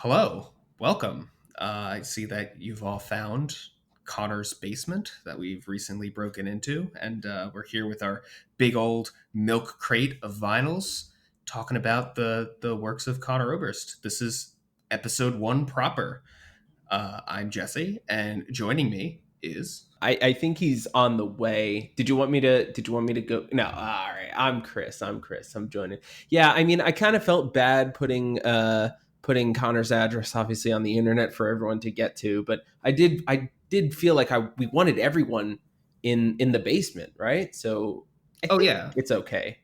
Hello, welcome. I see that you've all found Connor's basement that we've recently broken into, and we're here with our big old milk crate of vinyls, talking about the works of Connor Oberst. This is episode one proper. I'm Jesse, and joining me is I think he's on the way. Did you want me to go? No, all right. I'm Chris. I'm joining. Yeah, I mean, I kind of felt bad putting Connor's address obviously on the internet for everyone to get to, but I did feel like we wanted everyone in the basement, right? So I oh think yeah. it's okay.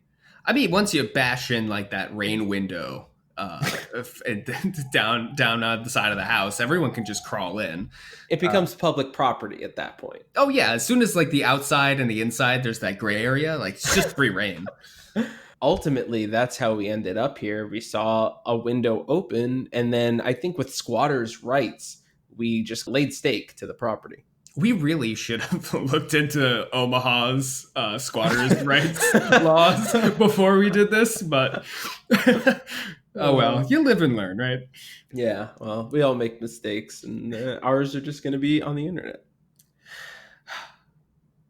I mean, once you bash in like that rain window, and down on the side of the house, everyone can just crawl in. It Uh, becomes public property at that point. Oh yeah, as soon as like the outside and the inside, there's that gray area. Like it's just free reign. Ultimately, that's how we ended up here. We saw a window open, and then I think with squatters' rights, we just laid stake to the property. We really should have looked into Omaha's squatters' rights laws before we did this, but oh well, you live and learn, right? Yeah, well, we all make mistakes, and ours are just going to be on the internet.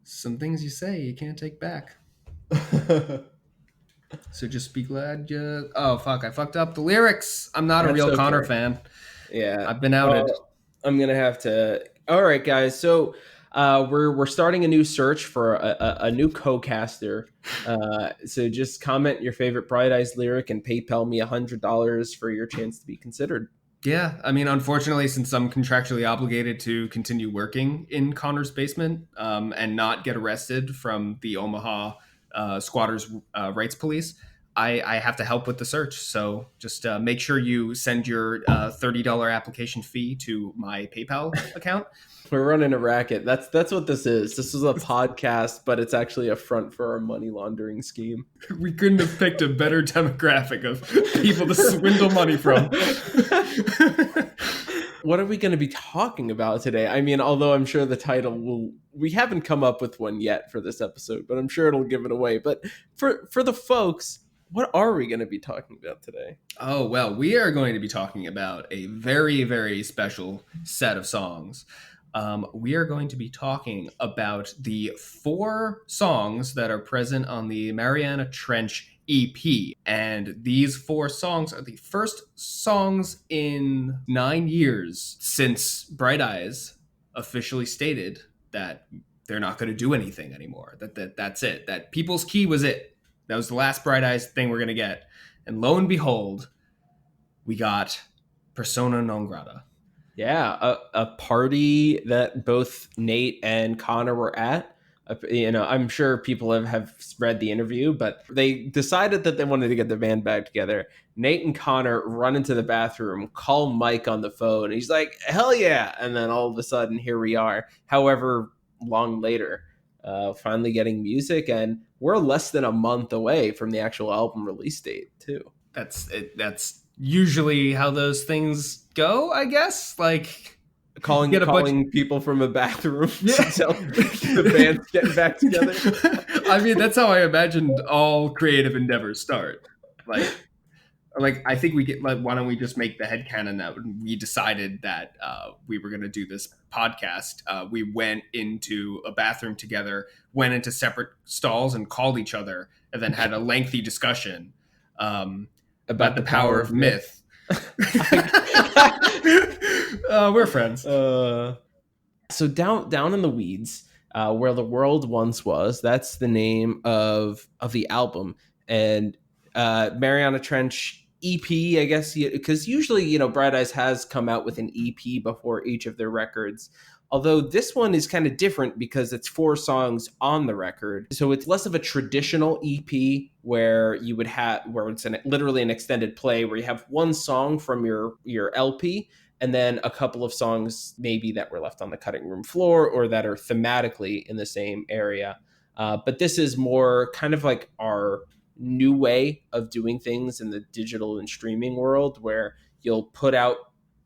Some things you say you can't take back. So just be glad you. Oh fuck! I fucked up the lyrics. I'm not a That's real Connor okay. fan. Yeah. I've been outed. Well, I'm gonna have to. All right, guys. So we're starting a new search for a new co-caster. So just comment your favorite Bright Eyes lyric and PayPal me $100 for your chance to be considered. Yeah, I mean, unfortunately, since I'm contractually obligated to continue working in Connor's basement and not get arrested from the Omaha squatters' rights police, I have to help with the search. So just make sure you send your $30 application fee to my PayPal account. We're running a racket. That's what this is. This is a podcast, but it's actually a front for our money laundering scheme. We couldn't have picked a better demographic of people to swindle money from. What are we going to be talking about today? I mean, although I'm sure the title we haven't come up with one yet for this episode, but I'm sure it'll give it away. But for the folks, what are we going to be talking about today? Oh, well, we are going to be talking about a very, very special set of songs. We are going to be talking about the four songs that are present on the Mariana Trench EP. And these four songs are the first songs in 9 years since Bright Eyes officially stated that they're not going to do anything anymore. That's it. That People's Key was it. That was the last Bright Eyes thing we're going to get. And lo and behold, we got Persona Non Grata. Yeah, a party that both Nate and Connor were at. I'm sure people have read the interview, but they decided that they wanted to get the band back together. Nate and Connor run into the bathroom, call Mike on the phone. He's like, hell yeah. And then all of a sudden, here we are, however long later, finally getting music. And we're less than a month away from the actual album release date, too. That's it. That's usually how those things go, I guess. Like Calling people from a bathroom Yeah. to tell the band's getting back together. I mean, that's how I imagined all creative endeavors start. Like I think we get like, why don't we just make the headcanon that we decided that we were going to do this podcast. We went into a bathroom together, went into separate stalls, and called each other, and then had a lengthy discussion about the power of myth. We're friends. So down in the weeds, where the world once was, that's the name of the album. And Mariana Trench EP, I guess, because usually, Bright Eyes has come out with an EP before each of their records. Although this one is kind of different because it's 4 songs on the record. So it's less of a traditional EP where you would have, where it's literally an extended play where you have one song from your LP and then a couple of songs maybe that were left on the cutting room floor or that are thematically in the same area. But this is more kind of like our new way of doing things in the digital and streaming world where you'll put out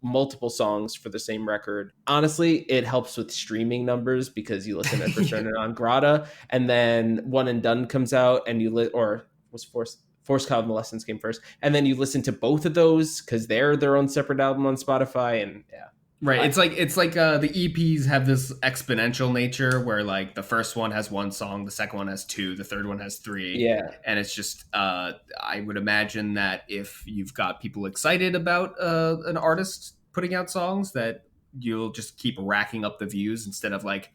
multiple songs for the same record. Honestly, it helps with streaming numbers because you listen to Persona Non Grata and then One and Done comes out and you or was Forced Convalescence came first, and then you listen to both of those because they're their own separate album on Spotify, and yeah. Right. I, It's like the EPs have this exponential nature where like the first one has one song, the second one has two, the third one has three. yeah, And it's just I would imagine that if you've got people excited about an artist putting out songs, that you'll just keep racking up the views instead of like,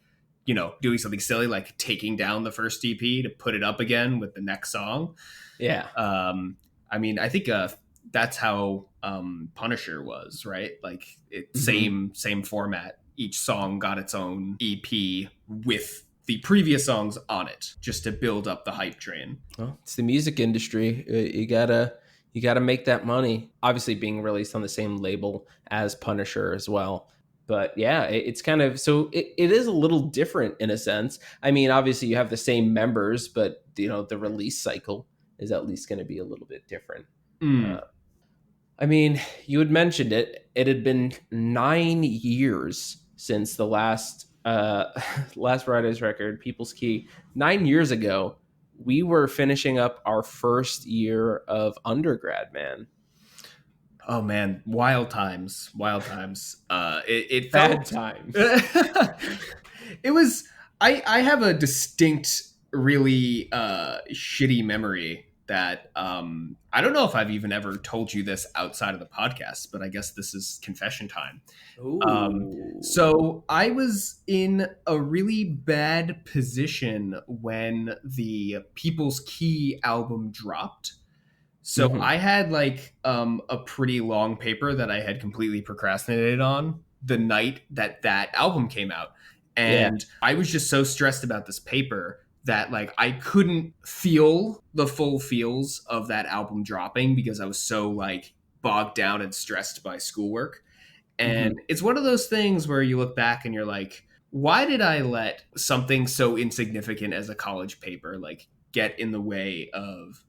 doing something silly like taking down the first EP to put it up again with the next song. yeah. I mean, I think that's how Punisher was, right? Like it Mm-hmm. same format. Each song got its own EP with the previous songs on it, just to build up the hype train. Well, it's the music industry. You gotta make that money. Obviously, being released on the same label as Punisher as well. But yeah, it's kind of so it is a little different in a sense. I mean, obviously you have the same members, but the release cycle is at least going to be a little bit different. Uh, Mm. I mean, you had mentioned it. It had been 9 years since the last last Friday's record, People's Key. 9 years ago, we were finishing up our first year of undergrad, man. Oh man, wild times, wild times. It Bad felt times. it was. I have a distinct, really shitty memory that I don't know if I've even ever told you this outside of the podcast, but I guess this is confession time. Ooh. So I was in a really bad position when the People's Key album dropped. So Hmm. I had like a pretty long paper that I had completely procrastinated on the night that that album came out. Yeah. And I was just so stressed about this paper that like I couldn't feel the full feels of that album dropping because I was so like bogged down and stressed by schoolwork. Hmm. And it's one of those things where you look back and you're like, why did I let something so insignificant as a college paper like get in the way of,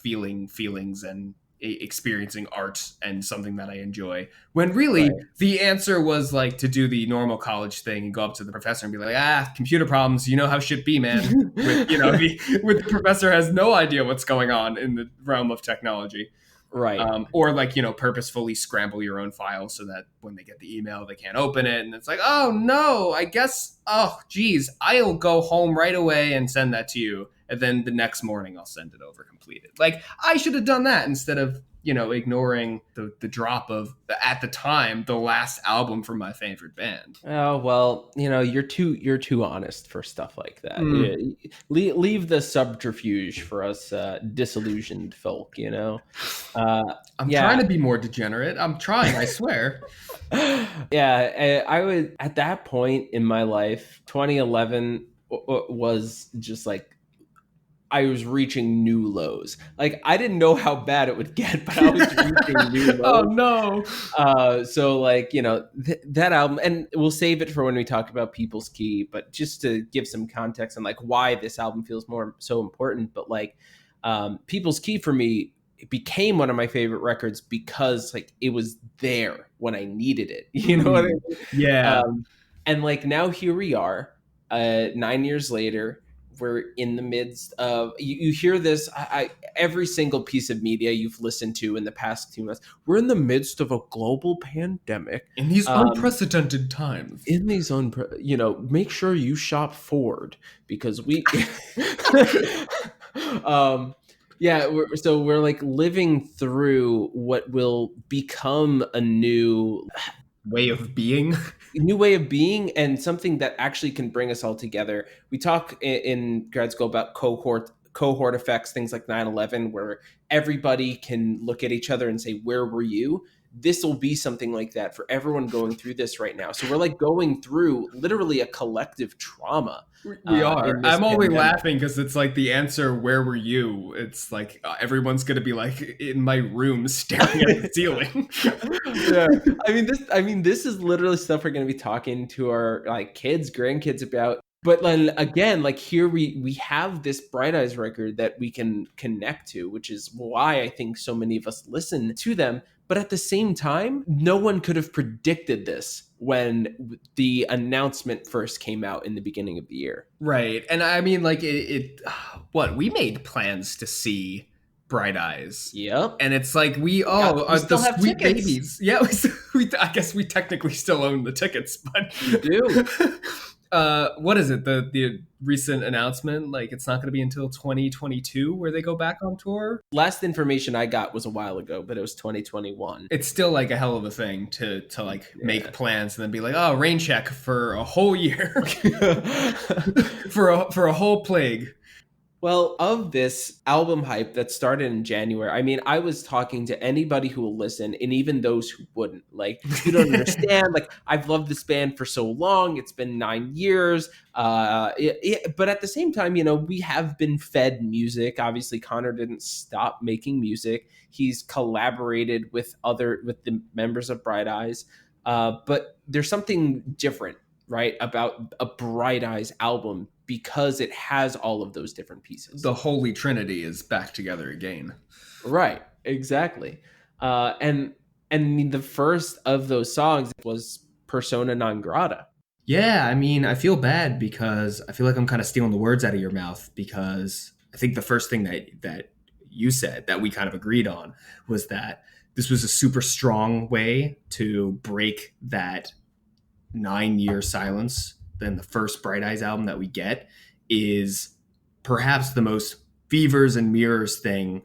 feeling feelings and experiencing art and something that I enjoy? When really Right. the answer was like to do the normal college thing and go up to the professor and be like, computer problems, you know how shit be, man. With the professor has no idea what's going on in the realm of technology. Right. Or like purposefully scramble your own file so that when they get the email they can't open it, and it's like, oh no, I guess, oh geez, I'll go home right away and send that to you, and then the next morning I'll send it over completed. Like I should have done that instead of ignoring the drop of at the time the last album from my favorite band. Oh well, you're too honest for stuff like that. Yeah, Mm, leave the subterfuge for us disillusioned folk. I'm trying Yeah, to be more degenerate. I'm trying, I swear. yeah. I would at that point in my life, 2011 was just like I was reaching new lows. Like I didn't know how bad it would get, but I was reaching new Oh lows. no. So like that album, and we'll save it for when we talk about People's Key. But just to give some context on like why this album feels more so important, but like People's Key for me it became one of my favorite records because like it was there when I needed it. You know what I Mm, mean? yeah. And like now here we are, 9 years later. We're in the midst of you hear this every single piece of media you've listened to in the past 2 months. We're in the midst of a global pandemic. In these Um, unprecedented times. in these make sure you shop Ford because we um yeah, we're like living through what will become a Way of being. new way of being and something that actually can bring us all together. We talk in grad school about cohort effects, things like 9/11, where everybody can look at each other and say, where were you? This will be something like that for everyone going through this right now. So we're like going through literally a collective trauma We are. in this I'm only pandemic. laughing because it's like the answer, where were you? It's like everyone's going to be like in my room staring at the ceiling. Yeah. I mean this is literally stuff we're going to be talking to our like kids, grandkids about. But then again, like here we have this Bright Eyes record that we can connect to, which is why I think so many of us listen to them. But at the same time, no one could have predicted this when the announcement first came out in the beginning of the year. Right. And I mean, like, what? We made plans to see Bright Eyes. Yep. And it's like We the still have sweet tickets. babies. Yeah, I guess we technically still own the tickets, but We do. what is it? The recent announcement, like it's not going to be until 2022 where they go back on tour. Last information I got was a while ago, but it was 2021. It's still like a hell of a thing to like make Yeah. plans and then be like, oh, rain check for a whole year, for a whole plague. Well, of this album hype that started in January, I mean, I was talking to anybody who will listen, and even those who wouldn't. Like, you don't understand. Like, I've loved this band for so long. It's been 9 years. But at the same time, you know, we have been fed music. Obviously, Conor didn't stop making music. He's collaborated with the members of Bright Eyes. But there's something different, right, about a Bright Eyes album because it has all of those different pieces. The Holy Trinity is back together again. Right, exactly. And I mean, the first of those songs was Persona Non Grata. Yeah, I mean, I feel bad because I feel like I'm kind of stealing the words out of your mouth, because I think the first thing that you said that we kind of agreed on was that this was a super strong way to break that 9 year silence. Then the first Bright Eyes album that we get is perhaps the most Fevers and Mirrors thing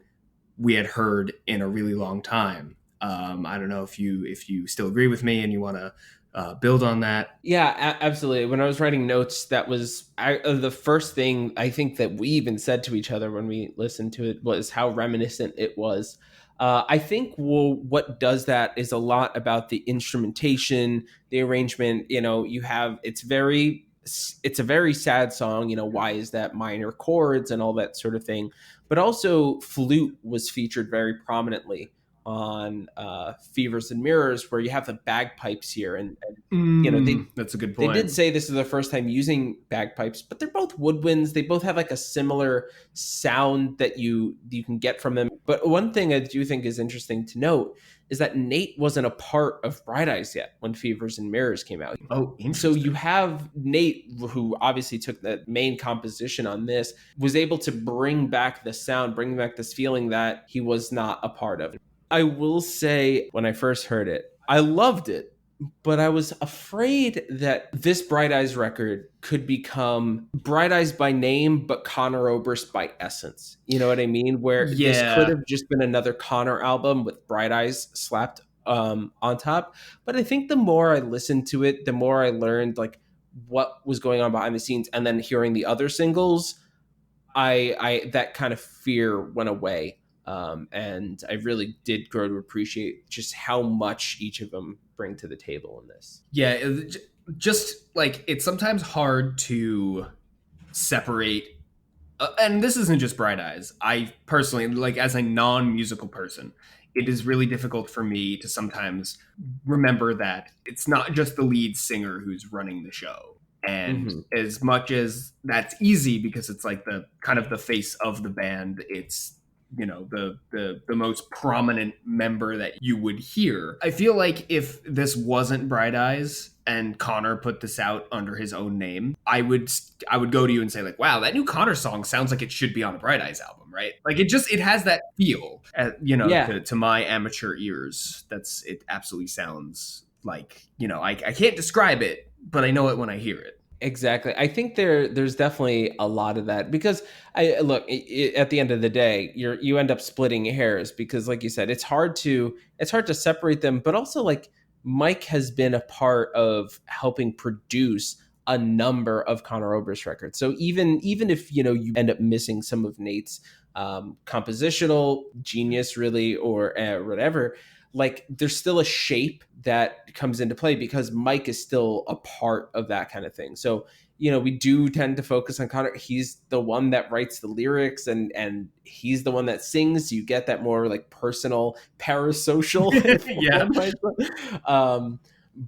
we had heard in a really long time. I don't know if you still agree with me and you want to build on that. Yeah, absolutely. When I was writing notes, that was the first thing I think that we even said to each other when we listened to it was how reminiscent it was. I think what does that is a lot about the instrumentation, the arrangement. You know, it's a very sad song. You know, why is that, minor chords and all that sort of thing. But also flute was featured very prominently on Fevers and Mirrors, where you have the bagpipes here, and you know, that's a good they point. did say this is their first time using bagpipes, but they're both woodwinds. They both have like a similar sound that you can get from them. But one thing I do think is interesting to note is that Nate wasn't a part of Bright Eyes yet when Fevers and Mirrors came out. Oh, So interesting. you have Nate, who obviously took the main composition on this, was able to bring back the sound, bring back this feeling that he was not a part of. I will say, when I first heard it, I loved it, but I was afraid that this Bright Eyes record could become Bright Eyes by name, but Conor Oberst by essence. You know what I mean? Where this could have just been another Conor album with Bright Eyes slapped on top. But I think the more I listened to it, the more I learned like what was going on behind the scenes, and then hearing the other singles, I that kind of fear went away. And I really did grow to appreciate just how much each of them bring to the table in this. Yeah, just like it's sometimes hard to separate, and this isn't just Bright Eyes. I personally, like as a non-musical person, it is really difficult for me to sometimes remember that it's not just the lead singer who's running the show. And as much as that's easy because it's like the kind of the face of the band, it's, you know, the most prominent member that you would hear. I feel like if this wasn't Bright Eyes and Conor put this out under his own name, I would go to you and say like, wow, that new Conor song sounds like it should be on a Bright Eyes album, right? Like it has that feel, you know, to my amateur ears. It absolutely sounds like, you know, I can't describe it, but I know it when I hear it. Exactly. I think there's definitely a lot of that because at the end of the day, you end up splitting hairs because, like you said, it's hard to separate them. But also, like, Mike has been a part of helping produce a number of Conor Oberst records. So even if, you know, you end up missing some of Nate's compositional genius, really, or whatever, like there's still a shape that comes into play because Mike is still a part of that kind of thing. So, you know, we do tend to focus on Conor. He's the one that writes the lyrics and he's the one that sings. You get that more like personal, parasocial. Yeah.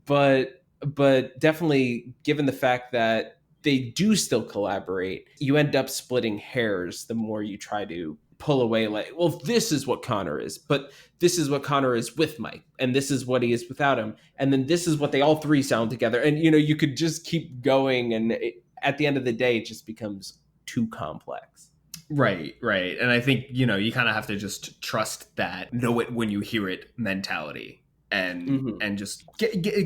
But definitely, given the fact that they do still collaborate, you end up splitting hairs the more you try to pull away, like, well, this is what Conor is, but this is what Conor is with Mike, and this is what he is without him, and then this is what they all three sound together. And, you know, you could just keep going, and at the end of the day, it just becomes too complex. Right, right. And I think, you kind of have to just trust that know it when you hear it mentality, Hmm. and just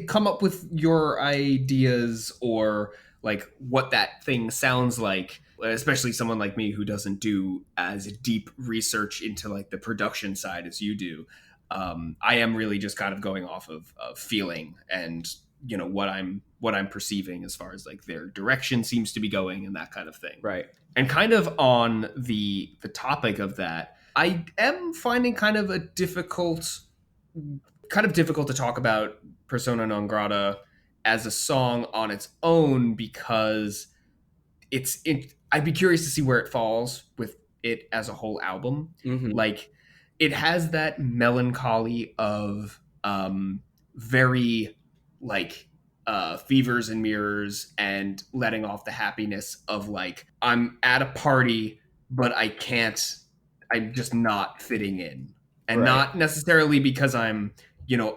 come up with your ideas, or like what that thing sounds like, especially someone like me who doesn't do as deep research into like the production side as you do. I am really just kind of going off of feeling, and what I'm perceiving as far as like their direction seems to be going, and that kind of thing. Right. And kind of on the topic of that, I am finding kind of difficult to talk about Persona non grata as a song on its own, because I'd be curious to see where it falls with it as a whole album. Hmm. Like, it has that melancholy of very like fevers and mirrors, and letting off the happiness of like, I'm at a party but I'm just not fitting in. And Right. not necessarily because I'm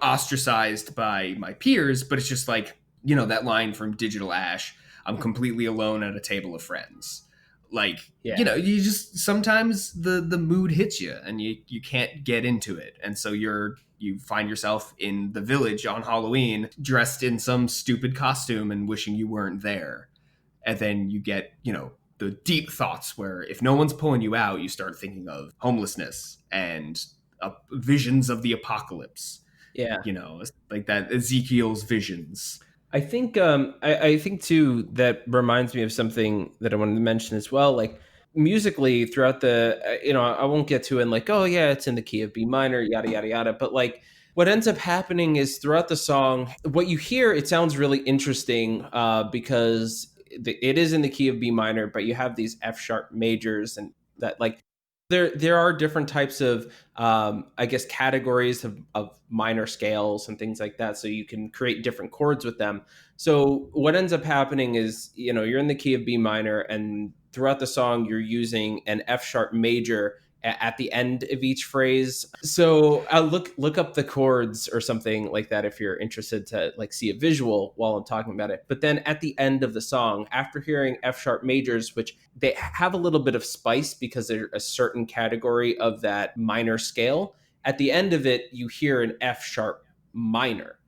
ostracized by my peers, but it's just like, that line from Digital Ash, I'm completely alone at a table of friends. Like, Yeah. you just sometimes the mood hits you, and you can't get into it. And so you find yourself in the village on Halloween dressed in some stupid costume and wishing you weren't there. And then you get, the deep thoughts where if no one's pulling you out, you start thinking of homelessness and visions of the apocalypse, Yeah. like that Ezekiel's visions. I think too that reminds me of something that I wanted to mention as well. Like musically throughout the I won't get to it, and like, oh yeah, it's in the key of B minor, yada yada yada. But like what ends up happening is throughout the song, what you hear, it sounds really interesting because it is in the key of B minor, but you have these F sharp majors, and that like there are different types of I guess categories of minor scales and things like that, so you can create different chords with them. So what ends up happening is, you're in the key of B minor, and throughout the song you're using an F sharp major at the end of each phrase. So I'll look up the chords or something like that if you're interested to like see a visual while I'm talking about it. But then at the end of the song, after hearing F sharp majors, which they have a little bit of spice because they're a certain category of that minor scale, at the end of it you hear an F sharp minor,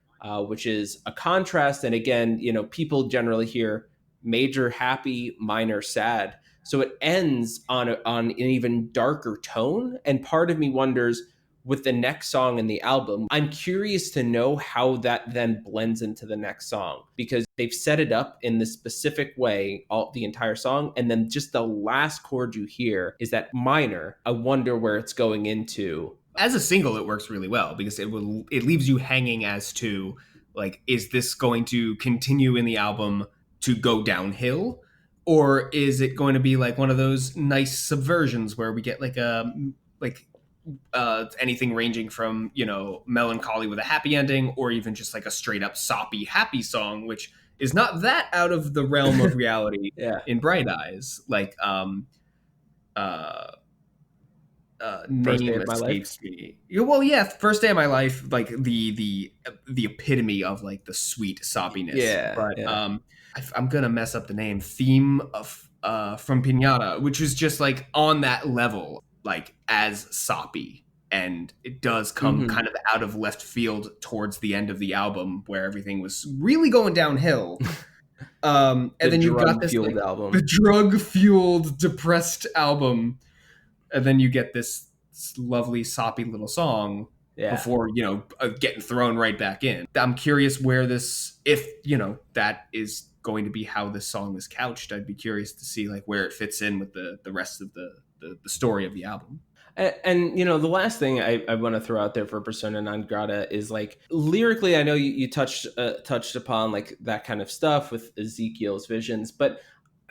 which is a contrast. And again, people generally hear major happy, minor sad. So it ends on an even darker tone. And part of me wonders, with the next song in the album, I'm curious to know how that then blends into the next song, because they've set it up in this specific way all the entire song. And then just the last chord you hear is that minor. I wonder where it's going into. As a single, it works really well because it leaves you hanging as to like, is this going to continue in the album to go downhill, or is it going to be like one of those nice subversions where we get like a like anything ranging from melancholy with a happy ending, or even just like a straight up soppy happy song, which is not that out of the realm of reality Yeah. in Bright Eyes, like uh First day name of my life. escapes me. Yeah, well, yeah, First Day of My Life, like the epitome of like the sweet soppiness. Yeah. But Yeah. I'm gonna mess up the name. Theme of from Pinata, which is just like on that level, like as soppy, and it does come Hmm. kind of out of left field towards the end of the album where everything was really going downhill. The And then you've got drug this fueled like the album. drug fueled depressed album, and then you get this lovely soppy little song Yeah. before getting thrown right back in. I'm curious where this, if that is going to be how this song is couched. I'd be curious to see like where it fits in with the rest of the story of the album. And the last thing I want to throw out there for Persona non grata is like lyrically, I know you touched upon like that kind of stuff with Ezekiel's visions, but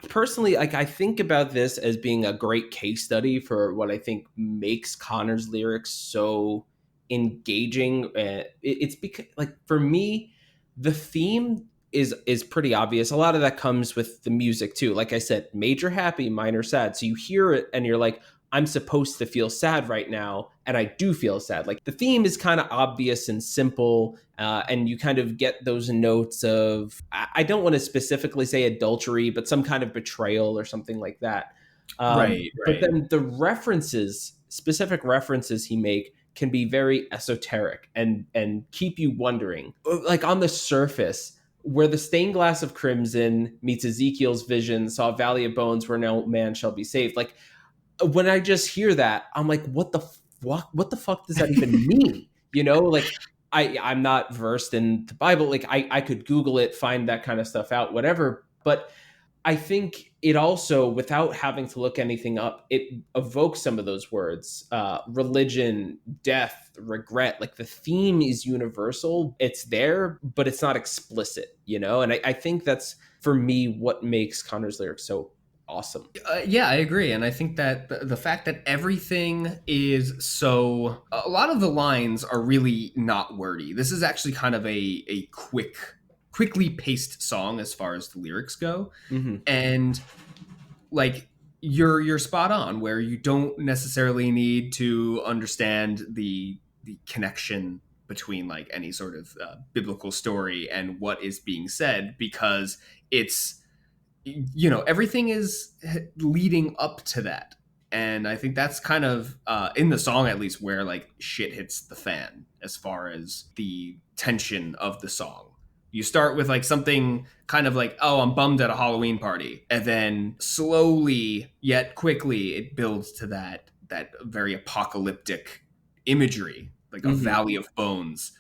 personally, like I think about this as being a great case study for what I think makes Connor's lyrics so engaging. It's because, like, for me, the theme is pretty obvious. A lot of that comes with the music too. Like I said, major happy, minor sad. So you hear it and you're like, I'm supposed to feel sad right now, and I do feel sad. Like the theme is kind of obvious and simple, and you kind of get those notes of, I don't want to specifically say adultery, but some kind of betrayal or something like that. Right, But right. then the references, specific references he make, can be very esoteric and keep you wondering. Like on the surface, where the stained glass of crimson meets Ezekiel's vision, saw a valley of bones where no man shall be saved. Like when I just hear that, I'm like, what the fuck? What the fuck does that even mean? You know, like I'm not versed in the Bible. Like I could Google it, find that kind of stuff out, whatever. But I think it also, without having to look anything up, it evokes some of those words: religion, death, regret. Like the theme is universal. It's there, but it's not explicit, you know. And I think that's for me what makes Connor's lyrics so awesome. Yeah, I agree. And I think that the fact that everything is so, a lot of the lines are really not wordy. This is actually kind of a quickly paced song as far as the lyrics go. Mm-hmm. And like, you're spot on where you don't necessarily need to understand the connection between like any sort of biblical story and what is being said, because it's, everything is leading up to that. And I think that's kind of in the song at least where like shit hits the fan as far as the tension of the song. You start with like something kind of like, oh, I'm bummed at a Halloween party, and then slowly yet quickly it builds to that very apocalyptic imagery, like a Mm-hmm. valley of bones.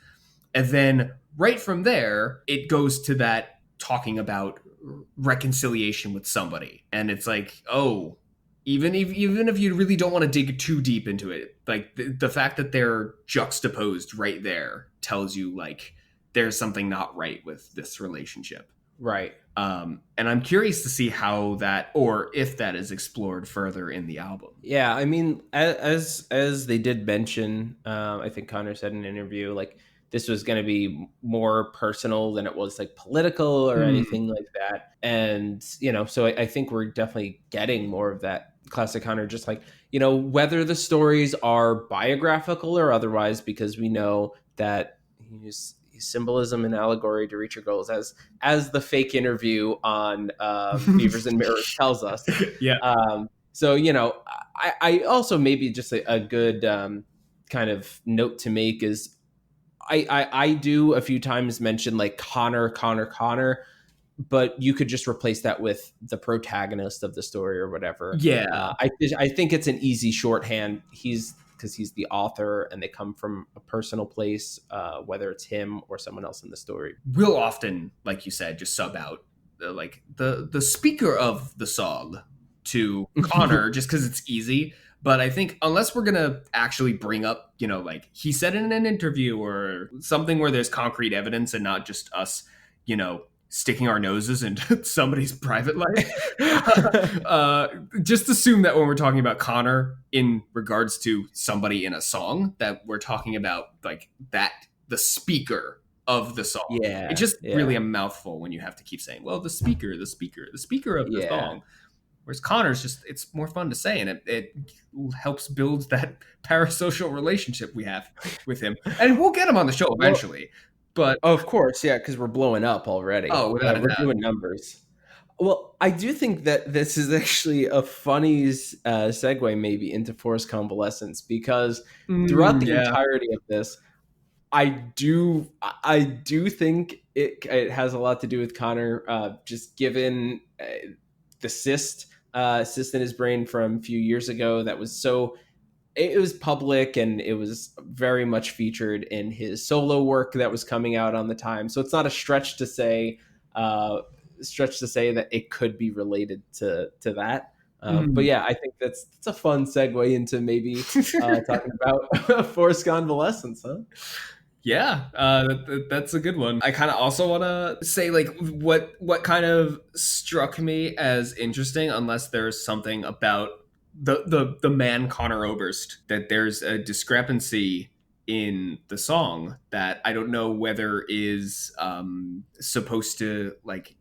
And then right from there, it goes to that talking about reconciliation with somebody. And it's like, oh, even if you really don't want to dig too deep into it, like the fact that they're juxtaposed right there tells you like there's something not right with this relationship. Right. And I'm curious to see how that, or if that is explored further in the album. Yeah, I mean, as they did mention, I think Connor said in an interview, like this was going to be more personal than it was like political or Hmm. anything like that. And so I think we're definitely getting more of that classic Connor, just like whether the stories are biographical or otherwise, because we know that he's symbolism and allegory to reach your goals, as the fake interview on Beavers and Mirrors tells us. Yeah. So I also maybe just a good kind of note to make is I do a few times mention like Connor, but you could just replace that with the protagonist of the story or whatever. Yeah. I think it's an easy shorthand. Because he's the author and they come from a personal place, whether it's him or someone else in the story. We'll often, like you said, just sub out like the speaker of the song to Connor just because it's easy. But I think unless we're gonna actually bring up, like he said in an interview or something where there's concrete evidence and not just us, sticking our noses into somebody's private life, just assume that when we're talking about Connor in regards to somebody in a song, that we're talking about like that the speaker of the song. It's Yeah, just really yeah, a mouthful when you have to keep saying, well, the speaker of the yeah. song. Whereas Connor's just, it's more fun to say, and it helps build that parasocial relationship we have with him. And we'll get him on the show Well, eventually. But, of course, yeah, because we're blowing up already. oh, without a We're doubt. doing numbers. Well, I do think that this is actually a funny segue maybe into Forced Convalescence, because throughout the Yeah. entirety of this, I do think it has a lot to do with Connor, just given the cyst in his brain from a few years ago that was so it was public and it was very much featured in his solo work that was coming out on the time. So it's not a uh, stretch to say that it could be related to that. But Mm. yeah, I think that's a fun segue into maybe talking about forced convalescence, huh? Yeah, that's a good one. I kind of also want to say like what kind of struck me as interesting, unless there's something about the man Conor Oberst, that there's a discrepancy in the song that I don't know whether is supposed to like.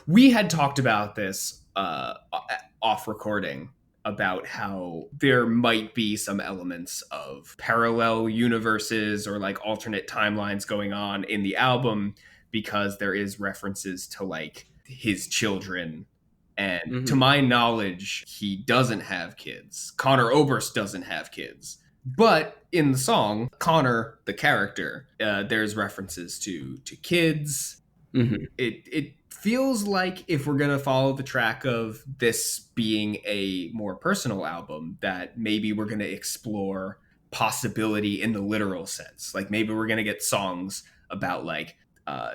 We had talked about this off recording about how there might be some elements of parallel universes or like alternate timelines going on in the album, because there is references to like his children And to Mm-hmm. my knowledge, he doesn't have kids. Conor Oberst doesn't have kids. But in the song, Conor, the character, there's references to kids. Mm-hmm. It feels like if we're gonna follow the track of this being a more personal album, that maybe we're gonna explore possibility in the literal sense. Like maybe we're gonna get songs about like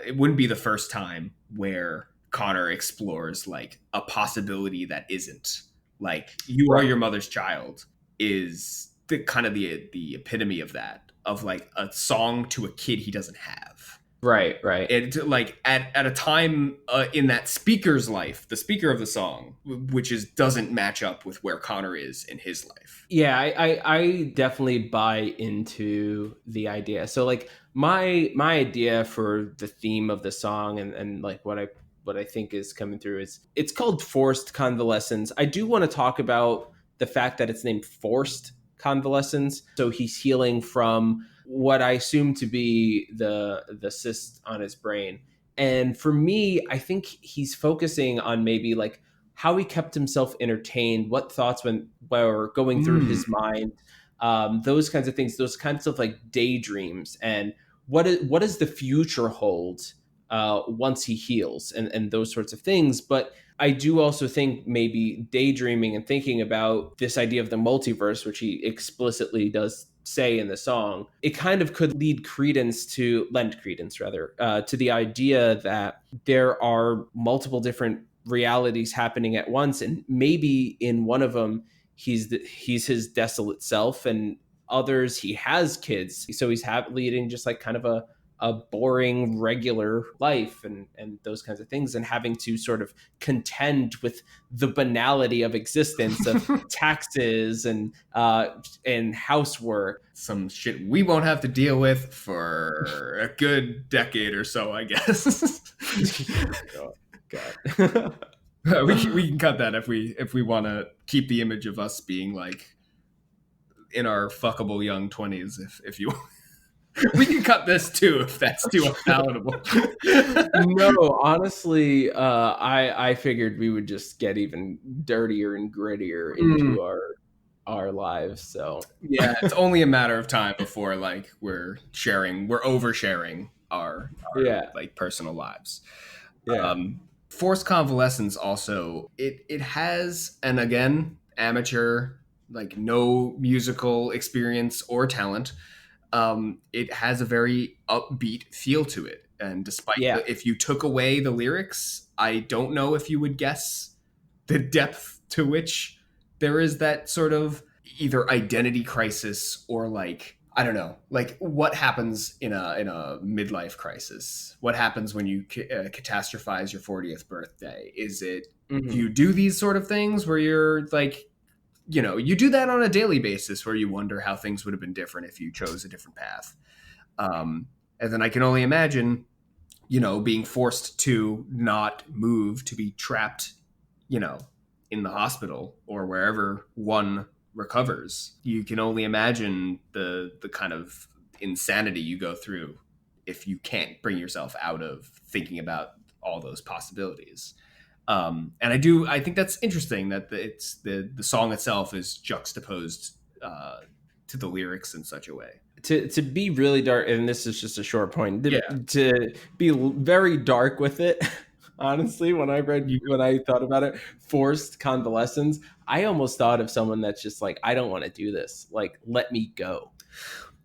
it wouldn't be the first time where Connor explores like a possibility that isn't like you are Right. your mother's child is the kind of the epitome of that of like a song to a kid he doesn't have. Right. Right. It like at a time in that speaker's life, the speaker of the song, which is doesn't match up with where Connor is in his life. Yeah, I definitely buy into the idea. So like my idea for the theme of the song and like what I think is coming through is it's called Forced Convalescence. I do want to talk about the fact that it's named Forced Convalescence. So he's healing from what I assume to be the cyst on his brain. And for me, I think he's focusing on maybe like how he kept himself entertained, what thoughts were going through Mm. his mind, those kinds of things, those kinds of like daydreams, and what does the future hold once he heals, and those sorts of things. But I do also think maybe daydreaming and thinking about this idea of the multiverse, which he explicitly does say in the song, it kind of could lend credence rather to the idea that there are multiple different realities happening at once, and maybe in one of them he's his desolate self, and others he has kids, so he's leading just like kind of a boring regular life, and those kinds of things, and having to sort of contend with the banality of existence of taxes and housework. Some shit we won't have to deal with for a good decade or so, I guess. Oh, God. We can cut that if we want to keep the image of us being like in our fuckable young 20s. If you we can cut this too if that's too unpalatable. No, honestly, I figured we would just get even dirtier and grittier Mm, into our lives. So yeah, it's only a matter of time before like we're oversharing our yeah, like personal lives. yeah, Forced Convalescence also it has, and again, amateur, like no musical experience or talent. It has a very upbeat feel to it, and yeah. if you took away the lyrics, I don't know if you would guess the depth to which there is that sort of either identity crisis or like I don't know, like what happens in a midlife crisis? What happens when you catastrophize your 40th birthday? Is it do Hmm. you do these sort of things where you're like, you do that on a daily basis where you wonder how things would have been different if you chose a different path. And then I can only imagine, being forced to not move, to be trapped, you know, in the hospital or wherever one recovers. You can only imagine the kind of insanity you go through if you can't bring yourself out of thinking about all those possibilities. And I think that's interesting that it's the song itself is juxtaposed to the lyrics in such a way. To be really dark, and this is just a short point, Yeah, to be very dark with it. Honestly, you when I thought about it, Forced Convalescence, I almost thought of someone that's just like, I don't want to do this. Like, let me go.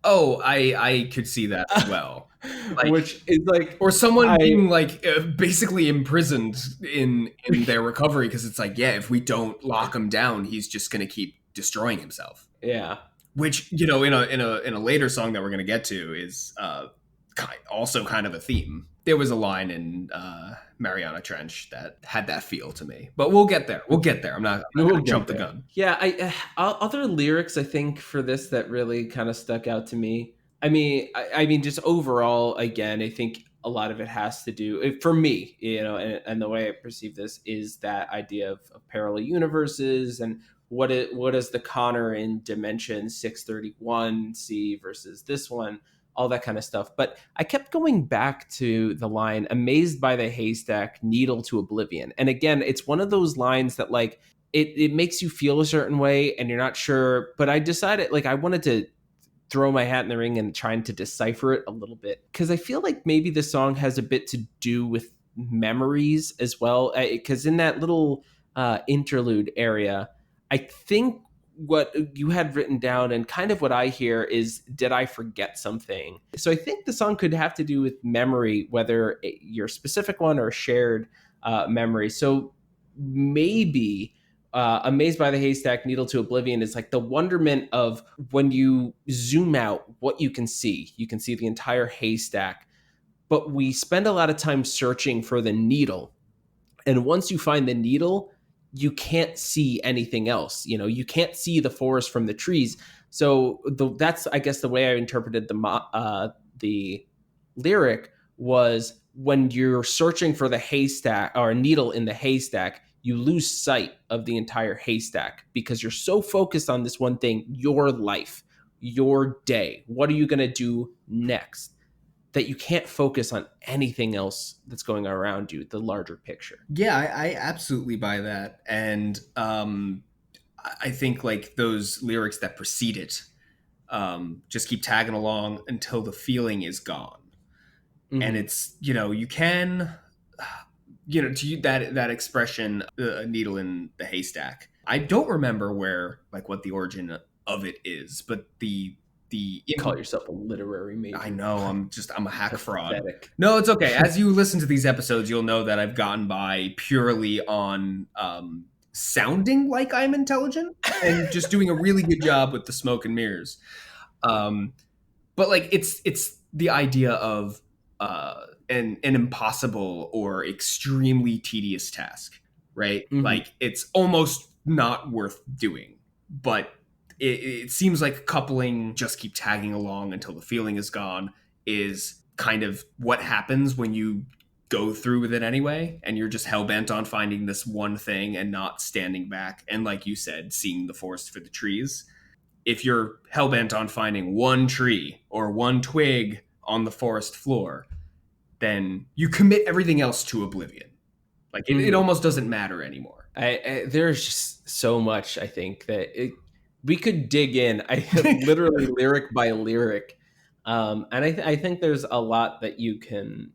Oh, I could see that as well. Like, Which is like, or someone I, being like basically imprisoned in their recovery because it's like, yeah, if we don't lock him down, he's just going to keep destroying himself. yeah. Which in a later song that we're going to get to is also kind of a theme. There was a line in Mariana Trench that had that feel to me, but we'll get there. We'll get there. I'm not We'll going to get jump the there. gun. Yeah, other lyrics I think for this that really kind of stuck out to me. I mean, just overall, again, I think a lot of it has to do for me, and the way I perceive this is that idea of parallel universes, and what does the Connor in Dimension 631 see versus this one. all that kind of stuff. But I kept going back to the line, amazed by the haystack, needle to oblivion. And again, it's one of those lines that like it makes you feel a certain way and you're not sure. But I decided like I wanted to throw my hat in the ring and trying to decipher it a little bit because I feel like maybe the song has a bit to do with memories as well. Because in that little interlude area, I think what you had written down and kind of what I hear is, did I forget something? So I think the song could have to do with memory, whether your specific one or shared memory. So maybe amazed by the haystack, needle to oblivion is like the wonderment of when you zoom out what you can see. You can see the entire haystack, but we spend a lot of time searching for the needle. And once you find the needle, you can't see anything else. You know, you can't see the forest from the trees. So that's, I guess, the way I interpreted the lyric was when you're searching for the haystack or a needle in the haystack, you lose sight of the entire haystack because you're so focused on this one thing, your life, your day. What are you going to do next? That you can't focus on anything else that's going on around you, the larger picture. Yeah, I absolutely buy that. And I think like those lyrics that precede it just keep tagging along until the feeling is gone. And Mm-hmm. it's, you know, you can, you know, to you that expression, a needle in the haystack. I don't remember where, like, what the origin of it is, but the Call yourself a literary I major. know I'm a hack fraud. Pathetic. No, it's okay. As you listen to these episodes, you'll know that I've gotten by purely on sounding like I'm intelligent and just doing a really good job with the smoke and mirrors. Um, but like it's the idea of an impossible or extremely tedious task, right? Mm-hmm. Like it's almost not worth doing, but it seems like coupling just keep tagging along until the feeling is gone is kind of what happens when you go through with it anyway and you're just hell-bent on finding this one thing and not standing back and, like you said, seeing the forest for the trees. If you're hell-bent on finding one tree or one twig on the forest floor, then you commit everything else to oblivion. Like it Mm-hmm. almost doesn't matter anymore. There's just so much I think that we could dig in. I literally lyric by lyric, and I think there's a lot that you can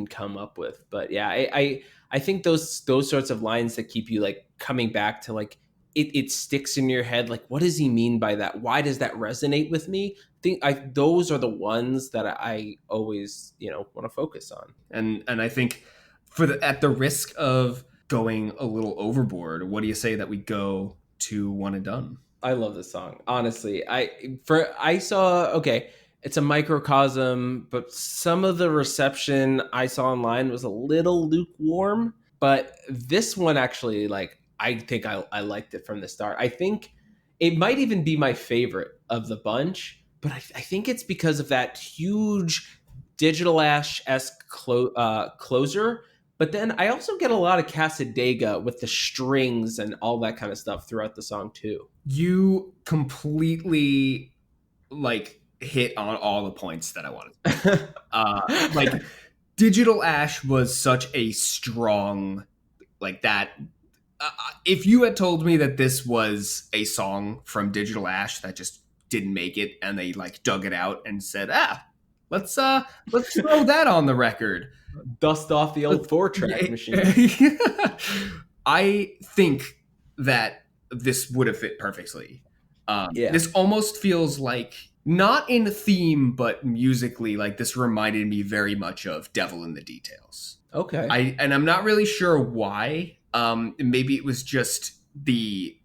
come up with. But yeah, I think those sorts of lines that keep you like coming back to like it sticks in your head. Like, what does he mean by that? Why does that resonate with me? I those are the ones that I always want to focus on. And I think for the at the risk of going a little overboard, what do you say that we go to One and Done? I love this song. Honestly, I saw okay, it's a microcosm, but some of the reception I saw online was a little lukewarm. But this one actually, like, I think I liked it from the start. I think it might even be my favorite of the bunch, but I think it's because of that huge digital ash esque closer. But then I also get a lot of Casadega with the strings and all that kind of stuff throughout the song too. You completely like hit on all the points that I wanted. Like Digital Ash was such a strong like that. If you had told me that this was a song from Digital Ash that just didn't make it and they like dug it out and said, let's throw that on the record. Dust off the old 4-track machine. I think that this would have fit perfectly. Yeah. This almost feels like not in theme, but musically, like this reminded me very much of Devil in the Details. Okay. I'm not really sure why. Maybe it was just the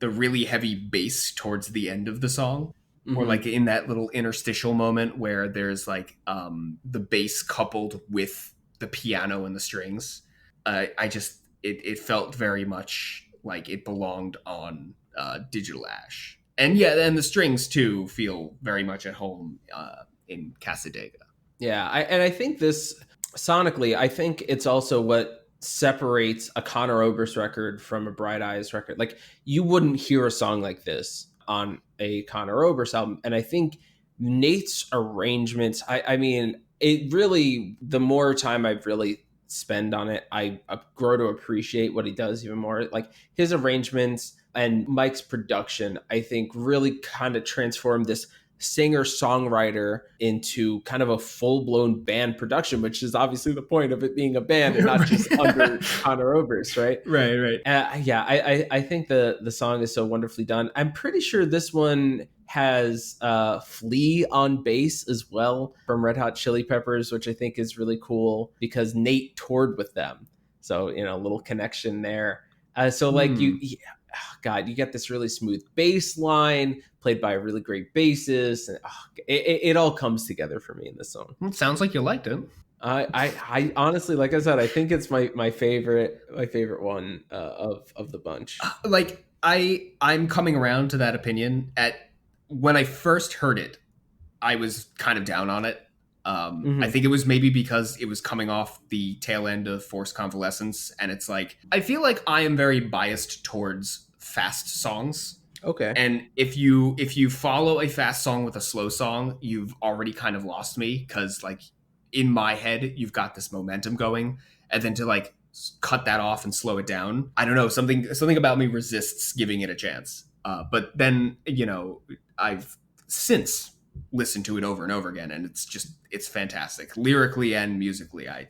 really heavy bass towards the end of the song, or Mm-hmm. like in that little interstitial moment where there's like the bass coupled with the piano and the strings. I just it felt very much like it belonged on Digital Ash, and yeah, and the strings too feel very much at home in Casadega. Yeah. And I think this sonically, I think it's also what separates a Conor Oberst record from a Bright Eyes record. Like, you wouldn't hear a song like this on a Conor Oberst album. And I think Nate's arrangements, I mean, it really, the more time I've really spend on it, I grow to appreciate what he does even more. Like his arrangements and Mike's production, I think really kind of transformed this singer songwriter into kind of a full blown band production, which is obviously the point of it being a band and not just under Conor Oberst, right? Right, right. Yeah, I think the song is so wonderfully done. I'm pretty sure this one has Flea on bass as well from Red Hot Chili Peppers, which I think is really cool because Nate toured with them. So, you know, a little connection there. So like God, you get this really smooth bass line played by a really great bassist, and it all comes together for me in this song. It sounds like you liked it. I honestly, like I said, I think it's my favorite one of the bunch. Like I'm coming around to that opinion. At when I first heard it, I was kind of down on it. I think it was maybe because it was coming off the tail end of Forced Convalescence, and it's like I feel like I am very biased towards fast songs. Okay. And if you follow a fast song with a slow song, you've already kind of lost me because like in my head you've got this momentum going, and then to like cut that off and slow it down, I don't know, something about me resists giving it a chance. But then I've since listened to it over and over again, and it's fantastic lyrically and musically. I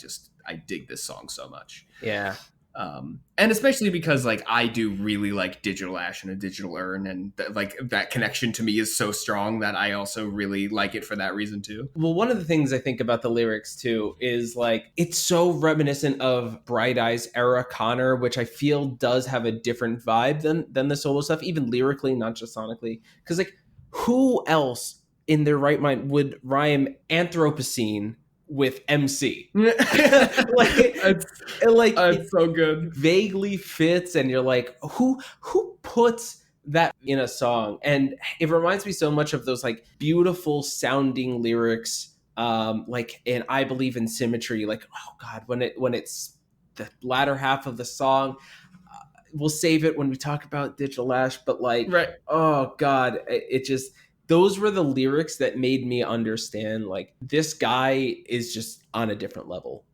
dig this song so much. Yeah. And especially because like I do really like Digital Ash and A Digital Urn, and like that connection to me is so strong that I also really like it for that reason too. Well, one of the things I think about the lyrics too is like it's so reminiscent of Bright Eyes era Conor, which I feel does have a different vibe than the solo stuff, even lyrically, not just sonically. Because like who else in their right mind would rhyme Anthropocene with MC? It's so good. Vaguely fits, and you're like, who puts that in a song? And it reminds me so much of those like beautiful sounding lyrics, like in I Believe in Symmetry. Like, oh God, when it's the latter half of the song. We'll save it when we talk about Digital Ash, but like, right. Oh God, it just, those were the lyrics that made me understand like this guy is just on a different level.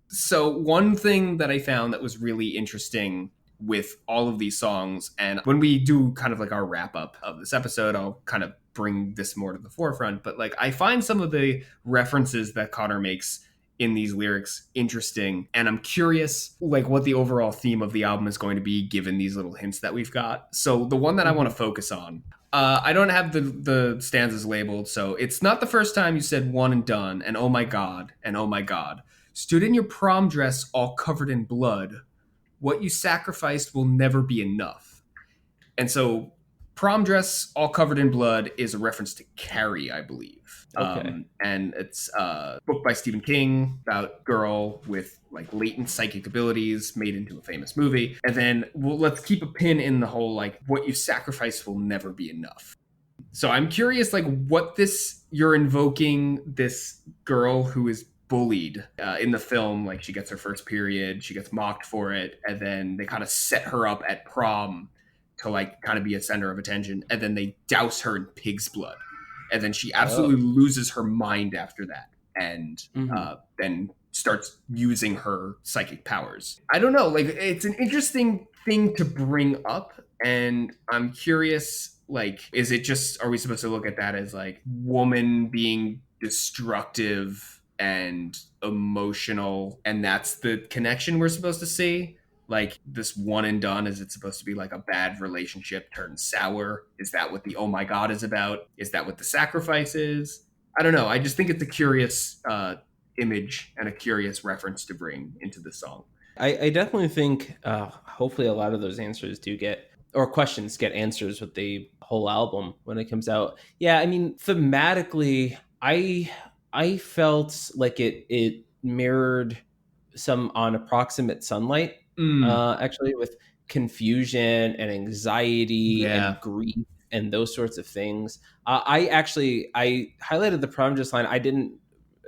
So one thing that I found that was really interesting with all of these songs, and when we do kind of like our wrap up of this episode, I'll kind of bring this more to the forefront, but like I find some of the references that Conor makes in these lyrics interesting, and I'm curious like what the overall theme of the album is going to be given these little hints that we've got. So the one that I want to focus on, I don't have the stanzas labeled, so it's not the first time you said one and done, and oh my God, and oh my God. Stood in your prom dress all covered in blood. What you sacrificed will never be enough. And so prom dress all covered in blood is a reference to Carrie, I believe. Okay. And it's a book by Stephen King about a girl with like latent psychic abilities made into a famous movie. And then let's keep a pin in the whole like what you sacrifice will never be enough. So I'm curious like what you're invoking this girl who is bullied in the film. Like she gets her first period, she gets mocked for it, and then they kind of set her up at prom to like kind of be a center of attention, and then they douse her in pig's blood, and then she absolutely loses her mind after that, and then starts using her psychic powers. I don't know, like it's an interesting thing to bring up, and I'm curious, like, is it just, are we supposed to look at that as like woman being destructive and emotional, and that's the connection we're supposed to see? Like this one and done, is it supposed to be like a bad relationship turned sour? Is that what the oh my God is about? Is that what the sacrifice is? I don't know. I just think it's a curious image and a curious reference to bring into the song. I definitely think hopefully a lot of those answers do get, or questions get answers with the whole album when it comes out. Yeah, I mean, thematically, I felt like it mirrored some On Approximate Sunlight, actually, with confusion and anxiety and grief and those sorts of things. I highlighted the prom dress line. I didn't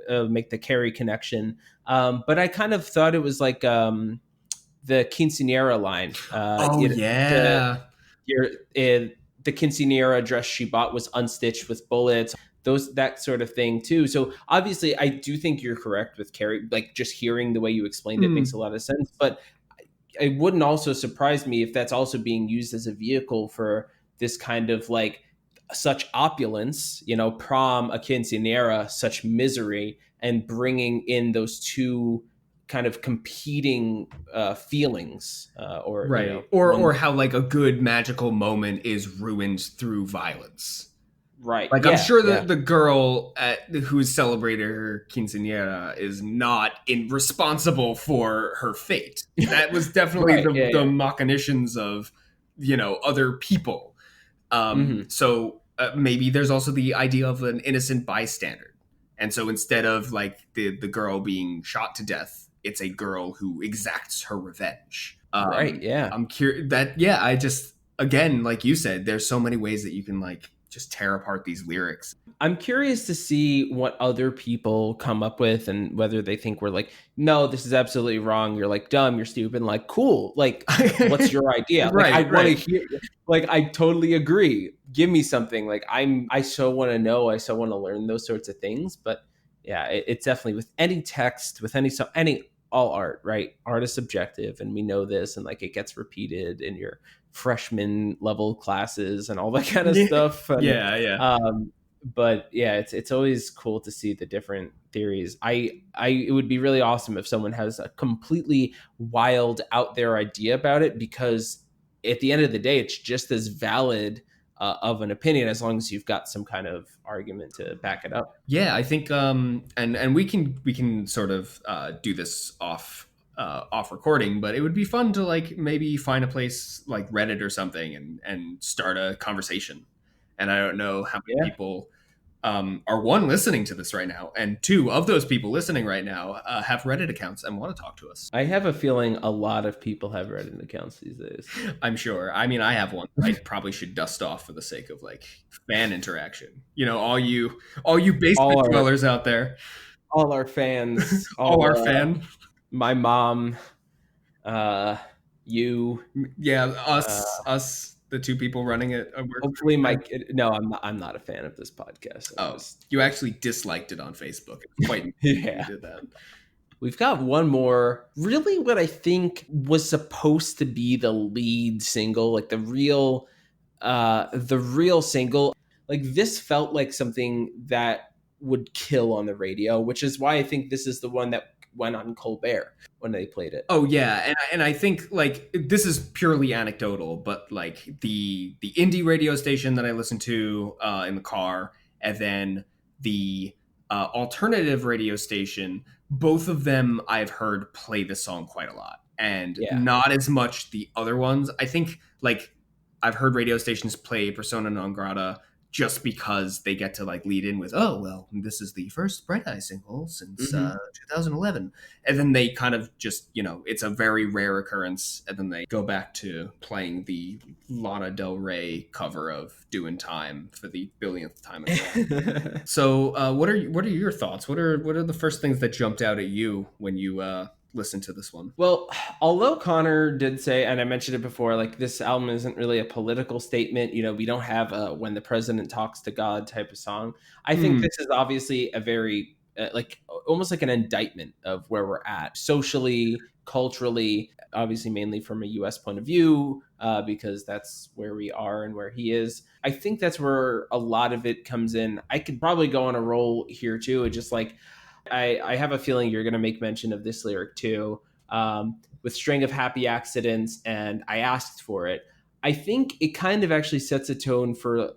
make the Carrie connection, but I kind of thought it was like the quinceanera line. The quinceanera dress she bought was unstitched with bullets. that sort of thing too. So obviously, I do think you're correct with Carrie. Like just hearing the way you explained it makes a Mm, lot of sense. But it wouldn't also surprise me if that's also being used as a vehicle for this kind of like such opulence, prom, a quinceanera, such misery, and bringing in those two kind of competing feelings, or right. one. Or how like a good magical moment is ruined through violence. Right, Like I'm yeah, sure yeah. the girl who's celebrated her quinceanera is not responsible for her fate. That was definitely Right, yeah, the yeah. machinations of other people. Hmm. So maybe there's also the idea of an innocent bystander, and so instead of like the girl being shot to death, it's a girl who exacts her revenge. Right, yeah. I'm curious that yeah, I just again like you said, there's so many ways that you can like just tear apart these lyrics. I'm curious to see what other people come up with and whether they think we're like, no, this is absolutely wrong. You're like dumb, you're stupid. Like, cool. Like, what's your idea? Like, I Right, want to right. hear. Like, I totally agree. Give me something. Like, I so want to know. I so want to learn those sorts of things. But yeah, it's definitely with any text, with any all art, right? Art is subjective, and we know this, and like it gets repeated in your freshman level classes and all that kind of Yeah, stuff. And yeah, yeah. um, but yeah, it's always cool to see the different theories. I it would be really awesome if someone has a completely wild out there idea about it, because at the end of the day, it's just as valid of an opinion as long as you've got some kind of argument to back it up. Yeah, I think and we can sort of do this off recording, but it would be fun to like maybe find a place like Reddit or something and start a conversation. And I don't know how many Yeah. people are one listening to this right now, and two of those people listening right now have Reddit accounts and want to talk to us. I have a feeling a lot of people have Reddit accounts these days. I'm sure. I mean, I have one. I probably should dust off for the sake of like fan interaction. All you basement all our dwellers out there, all our fans, all our all fan. my mom, uh, you. Yeah, Uh, the two people running it. We're Hopefully, my fans. kid. No, I'm not. I'm not a fan of this podcast. I'm Oh, just. you actually disliked it on Facebook. It's quite mean that you Yeah. did that. We've got one more. Really, what I think was supposed to be the lead single, like the real single. Like this felt like something that would kill on the radio, which is why I think this is the one that went on Colbert when they played it. Oh yeah, and I think like this is purely anecdotal, but like the indie radio station that I listen to in the car, and then the alternative radio station, both of them I've heard play this song quite a lot, and Yeah. not as much the other ones. I think like I've heard radio stations play Persona non grata just because they get to like lead in with, oh well, this is the first Bright Eye single since Hmm. 2011, and then they kind of just it's a very rare occurrence, and then they go back to playing the Lana Del Rey cover of "Doing Time" for the billionth time in a row. So what are your thoughts? What are the first things that jumped out at you when you listened to this one? Well, although Connor did say, and I mentioned it before, like this album isn't really a political statement. We don't have a "When the President Talks to God" type of song. I think Hmm. this is obviously a very like almost like an indictment of where we're at socially, culturally, obviously mainly from a U.S. point of view, because that's where we are and where he is. I think that's where a lot of it comes in. I could probably go on a roll here too, and just like I have a feeling you're going to make mention of this lyric too, with "String of Happy Accidents" and "I Asked for It." I think it kind of actually sets a tone for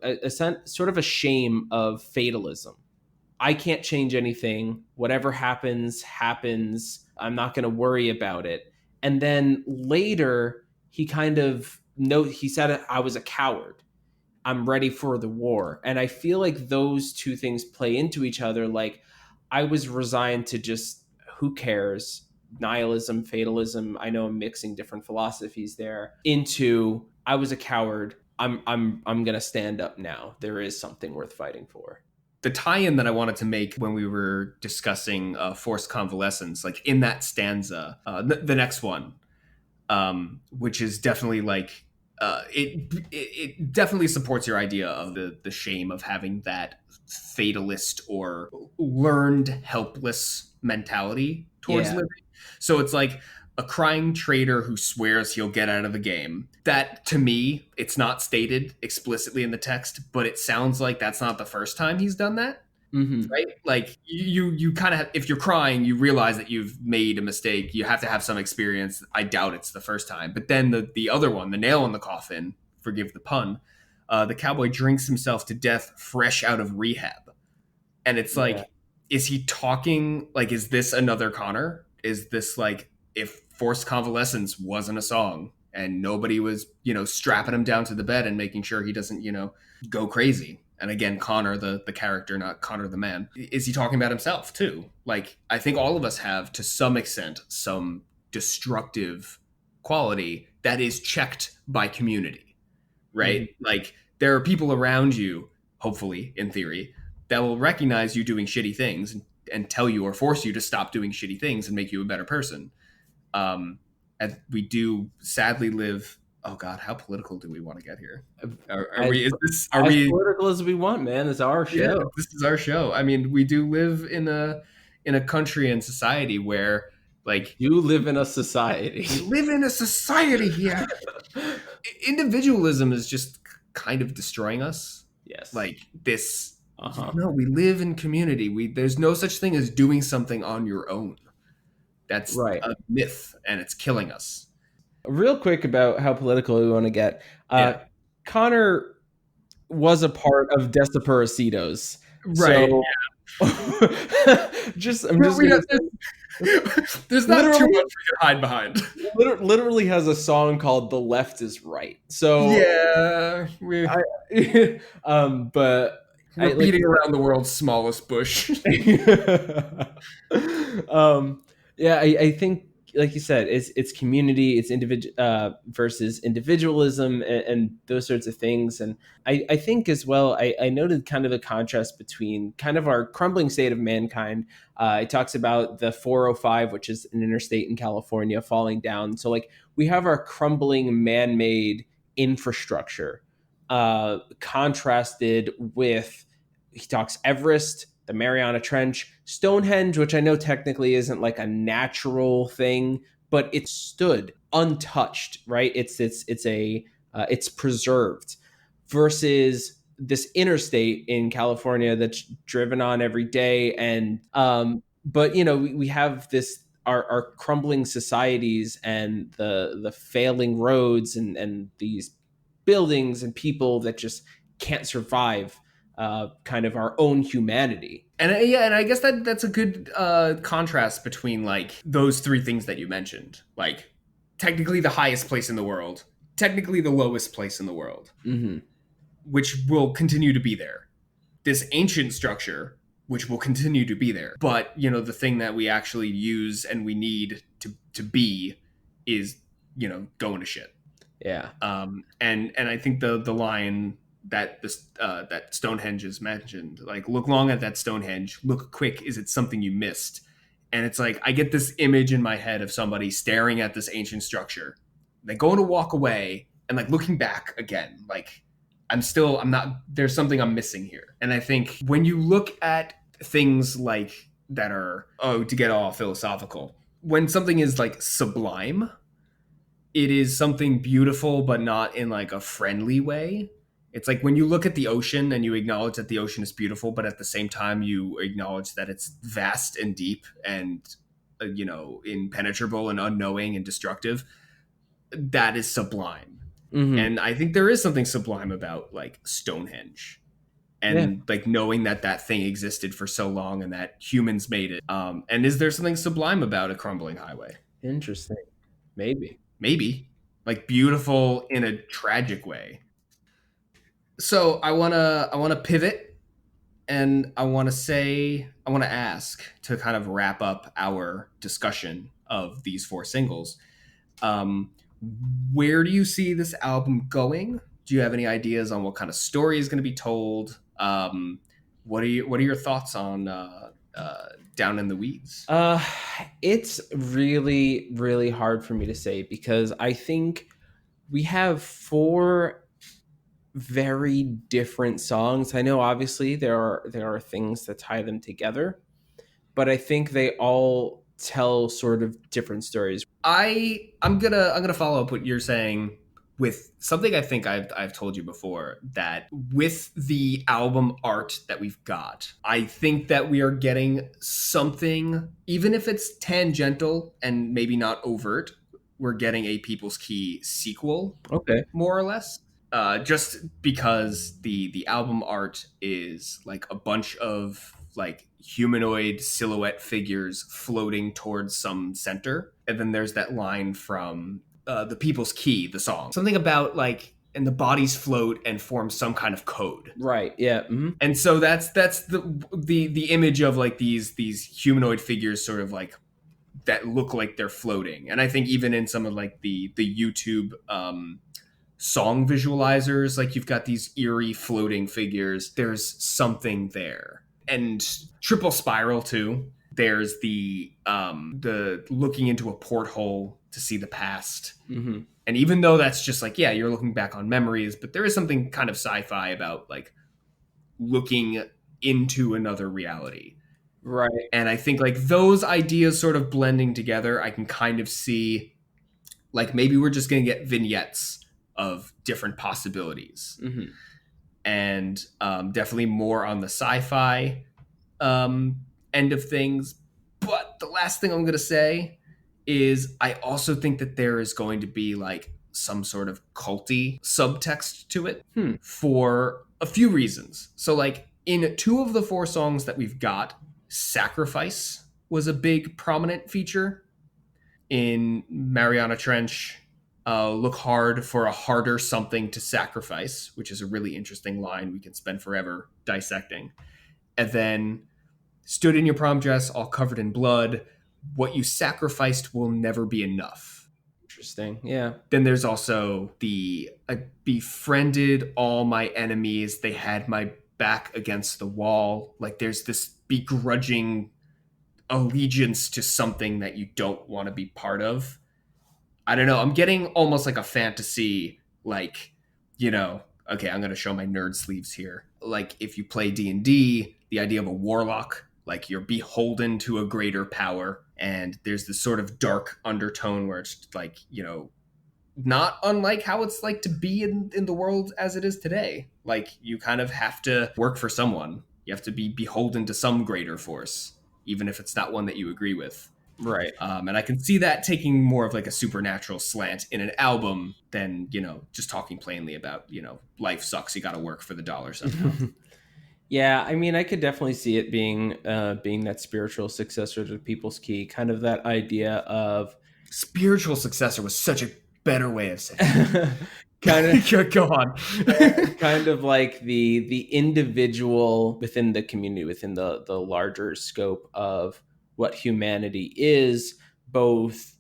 sort of a shame of fatalism. I can't change anything. Whatever happens, happens. I'm not going to worry about it. And then later, he kind of he said, "I was a coward. I'm ready for the war." And I feel like those two things play into each other. Like I was resigned to just who cares, nihilism, fatalism. I know I'm mixing different philosophies there into I was a coward. I'm gonna stand up now. There is something worth fighting for. The tie-in that I wanted to make when we were discussing forced convalescence, like in that stanza, the next one, which is definitely like it definitely supports your idea of the shame of having that fatalist or learned helpless mentality towards Yeah. living. So it's like a crying traitor who swears he'll get out of the game. That, to me, it's not stated explicitly in the text, but it sounds like that's not the first time he's done that, Hmm. right? Like you kind of, if you're crying, you realize that you've made a mistake. You have to have some experience. I doubt it's the first time. But then the other one, the nail in the coffin, forgive the pun, the cowboy drinks himself to death fresh out of rehab. And it's Yeah. like, is he talking like, is this another Conor? Is this like if Forced Convalescence wasn't a song and nobody was, strapping him down to the bed and making sure he doesn't, go crazy? And again, Conor, the character, not Conor the man. Is he talking about himself too? Like, I think all of us have, to some extent, some destructive quality that is checked by community, right? Hmm. Like, there are people around you, hopefully, in theory, that will recognize you doing shitty things and tell you or force you to stop doing shitty things and make you a better person. And we do sadly live. Oh God, how political do we want to get here? Are As we? Is this? Are as we? political as we want, man. It's our Yeah, show. this is our show. I mean, we do live in a country and society where, like, You live in a society. we live in a society here. Individualism is just kind of destroying us. Yes. Like this, Uh-huh. no, we live in community. There's no such thing as doing something on your own. That's Right. a myth, and it's killing us. Real quick about how political we want to get. Yeah, Connor was a part of Desiperocitos. right. So just I'm Well, just gonna say there's not too much literally we can hide behind. literally has a song called "The Left Is Right." So Yeah, I but I we're like beating around the world's smallest bush. um yeah, I think like you said, it's community, it's individual versus individualism, and those sorts of things. And I think as well, I noted kind of a contrast between kind of our crumbling state of mankind. It talks about the 405, which is an interstate in California, falling down. So like we have our crumbling man-made infrastructure contrasted with, he talks Everest, the Mariana Trench, Stonehenge, which I know technically isn't like a natural thing, but it stood untouched, right? It's preserved versus this interstate in California that's driven on every day. And but we have this our crumbling societies and the failing roads and these buildings and people that just can't survive kind of our own humanity. And yeah, and I guess that's a good contrast between like those three things that you mentioned, like technically the highest place in the world, technically the lowest place in the world, Mm-hmm. which will continue to be there. This ancient structure, which will continue to be there, but the thing that we actually use and we need to be is going to shit. Yeah. And I think the line that this that Stonehenge is mentioned, like, look long at that Stonehenge, look quick, is it something you missed? And it's like I get this image in my head of somebody staring at this ancient structure, they're going to walk away and like looking back again, like I'm not, there's something I'm missing here. And I think when you look at things like that are, oh, to get all philosophical, when something is like sublime, it is something beautiful, but not in like a friendly way. It's like when you look at the ocean and you acknowledge that the ocean is beautiful, but at the same time you acknowledge that it's vast and deep and impenetrable and unknowing and destructive. That is sublime. Mm-hmm. And I think there is something sublime about like Stonehenge Yeah. and like knowing that that thing existed for so long and that humans made it. And is there something sublime about a crumbling highway? Interesting. Maybe. Maybe, like beautiful in a tragic way. So I wanna pivot, and I want to ask, to kind of wrap up our discussion of these four singles. Um, where do you see this album going? Do you have any ideas on what kind of story is going to be told? What are your thoughts on Down in the Weeds? It's really, really hard for me to say because I think we have four very different songs. I know obviously there are things that tie them together, but I think they all tell sort of different stories. I'm gonna follow up what you're saying with something I think I've told you before, that with the album art that we've got, I think that we are getting something, even if it's tangential and maybe not overt, we're getting a People's Key sequel, Okay. more or less. Just because the album art is like a bunch of like humanoid silhouette figures floating towards some center, and then there's that line from the People's Key, the song, something about like, and the bodies float and form some kind of code. Right. Yeah. Hmm. And so that's the image of like these humanoid figures sort of like that look like they're floating. And I think even in some of like the YouTube song visualizers, like you've got these eerie floating figures, there's something there. And Triple Spiral too, there's the looking into a porthole to see the past. Hmm. And even though that's just like, yeah, you're looking back on memories, but there is something kind of sci-fi about like looking into another reality. Right. And I think like those ideas sort of blending together, I can kind of see like maybe we're just going to get vignettes of different possibilities. Hmm. And definitely more on the sci-fi end of things. But the last thing I'm going to say is I also think that there is going to be like some sort of culty subtext to it Hmm. for a few reasons. So like in two of the four songs that we've got, sacrifice was a big prominent feature. In Mariana Trench, look hard for a harder something to sacrifice, which is a really interesting line we can spend forever dissecting. And then stood in your prom dress, all covered in blood. What you sacrificed will never be enough. Interesting. Yeah. Then there's also the I befriended all my enemies. They had my back against the wall. Like there's this begrudging allegiance to something that you don't want to be part of. I don't know. I'm getting almost like a fantasy, like, you know, okay, I'm going to show my nerd sleeves here. Like if you play D&D, the idea of a warlock, like you're beholden to a greater power, and there's this sort of dark undertone where it's like, you know, not unlike how it's like to be in the world as it is today. Like you kind of have to work for someone. You have to be beholden to some greater force, even if it's not one that you agree with. Right. And I can see that taking more of like a supernatural slant in an album than, you know, just talking plainly about, you know, life sucks. You got to work for the dollar somehow. Yeah, I mean, I could definitely see it being that spiritual successor to People's Key, kind of that idea of Spiritual successor was such a better way of saying kind of it. Go on. kind of like the individual within the community, within the larger scope of what humanity is, both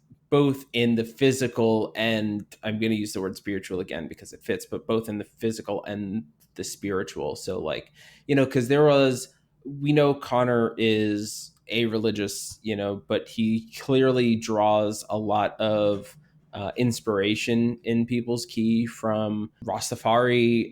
in the physical, and I'm going to use the word spiritual again because it fits, but both in the physical and the spiritual. So like, because we know Conor is a religious, but he clearly draws a lot of inspiration in People's Key from Rastafari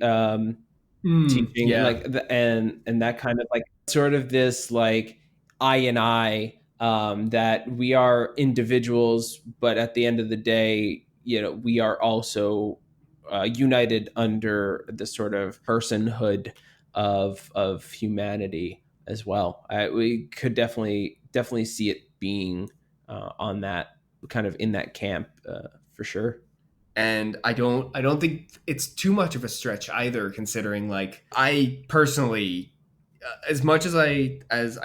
teaching, Yeah. like and that kind of like sort of this like I and I, that we are individuals, but at the end of the day, we are also united under the sort of personhood of humanity as well. We could definitely see it being on that kind of in that camp, for sure. And I don't think it's too much of a stretch either, considering like I personally, as much as I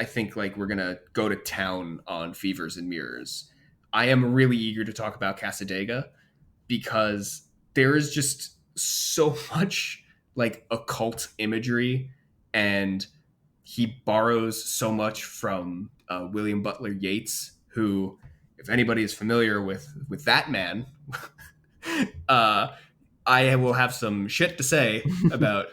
think like we're gonna go to town on Fevers and Mirrors, I am really eager to talk about Casadega, because there is just so much like occult imagery, and he borrows so much from William Butler Yeats, who, if anybody is familiar with that man, uh, I will have some shit to say about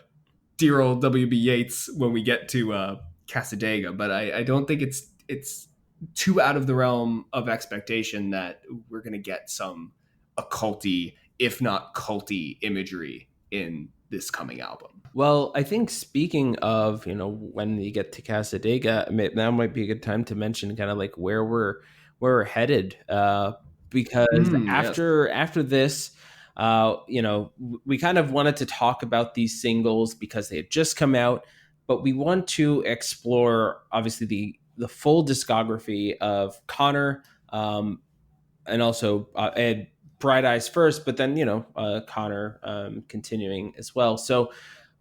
dear old WB Yeats when we get to Casadega, but I don't think it's too out of the realm of expectation that we're gonna get some occulty if not culty imagery in this coming album. Well, I think speaking of, when you get to Casadega, that might be a good time to mention kind of like where we're headed. Because Yes. after this, we kind of wanted to talk about these singles because they had just come out, but we want to explore obviously the full discography of Conor, and also and Bright Eyes first, but then Conor continuing as well. So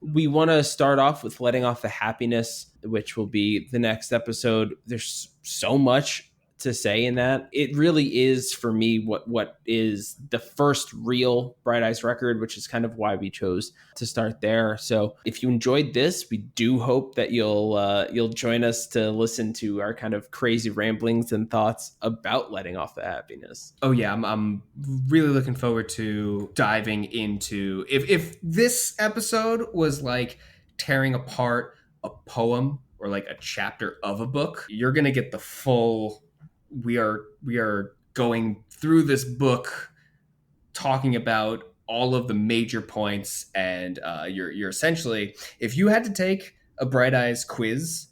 we want to start off with letting off the happiness, which will be the next episode. There's so much to say in that. It really is for me what is the first real Bright Eyes record, which is kind of why we chose to start there. So if you enjoyed this, we do hope that you'll join us to listen to our kind of crazy ramblings and thoughts about letting off the happiness. Oh yeah, I'm really looking forward to diving into if this episode was like tearing apart a poem or like a chapter of a book, you're gonna get the full. We are going through this book, talking about all of the major points, and you're essentially, if you had to take a Bright Eyes quiz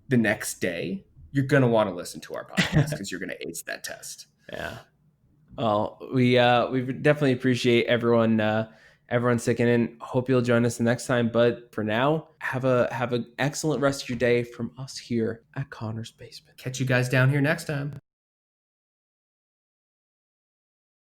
the next day, you're gonna want to listen to our podcast because you're gonna ace that test. Yeah. Well, we definitely appreciate everyone sticking in. Hope you'll join us the next time. But for now, have an excellent rest of your day from us here at Connor's Basement. Catch you guys down here next time.